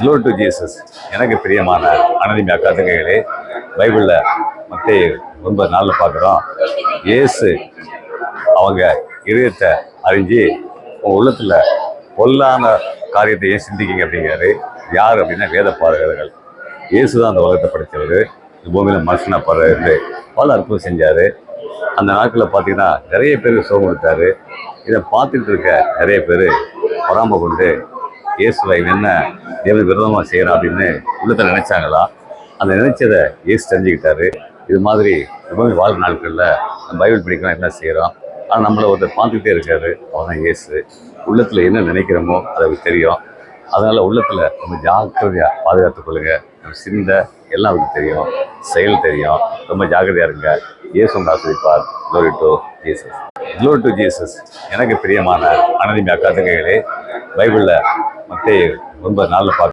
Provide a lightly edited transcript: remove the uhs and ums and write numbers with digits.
Glory to Jesus. எனக்கு பிரியமான அனதிமியா கருத்துக்கைகளே, பைபிளில் மத்தேயு 9:4 பார்க்குறோம். இயேசு அவங்க இதயத்தை அறிஞ்சு உங்கள் உள்ளத்தில் பொல்லான காரியத்தை ஏன் சிந்திக்கிங்க அப்படிங்கிறாரு. யார் அப்படின்னா வேத பாதகர்கள். இயேசு தான் அந்த உலகத்தை படைத்தவர். இந்த பூமியில் மனுஷனாக படுறது பல அற்புதம் செஞ்சார். அந்த நாட்களில் பார்த்தீங்கன்னா நிறைய பேர் சுகம் கொடுத்தாரு. இதை பார்த்துட்டு இருக்க நிறைய பேர் பொறாமை கொண்டு இயேசுவை என்ன தேவன் விரோதமாக செய்கிறான் அப்படின்னு உள்ளத்தில் நினைச்சாங்களா? அந்த நினைச்சதை இயேசு தெரிஞ்சுக்கிட்டாரு. இது மாதிரி எப்பவுமே வாழ் நாட்களில் நம்ம பைபிள் படிக்கலாம் என்ன செய்கிறோம், ஆனால் நம்மளை ஒருத்தர் பார்த்துக்கிட்டே இருக்காரு. அவன் தான் இயேசு. உள்ளத்தில் என்ன நினைக்கிறோமோ அது அவருக்கு தெரியும். அதனால் உள்ளத்தில் ரொம்ப ஜாக்கிரதையாக பாதுகாத்துக் கொள்ளுங்க. நம்ம சிந்தை எல்லாம் அவருக்கு தெரியும், செயல் தெரியும். ரொம்ப ஜாக்கிரதையாக இருங்க. இயேசு உங்களை ஆசீர்வதிப்பார். Glory to Jesus. Glory to Jesus. எனக்கு பிரியமான அனதிமியா கருத்துக்கைகளே, பைபிளில் மத்தேயு 9:4 பார்க்க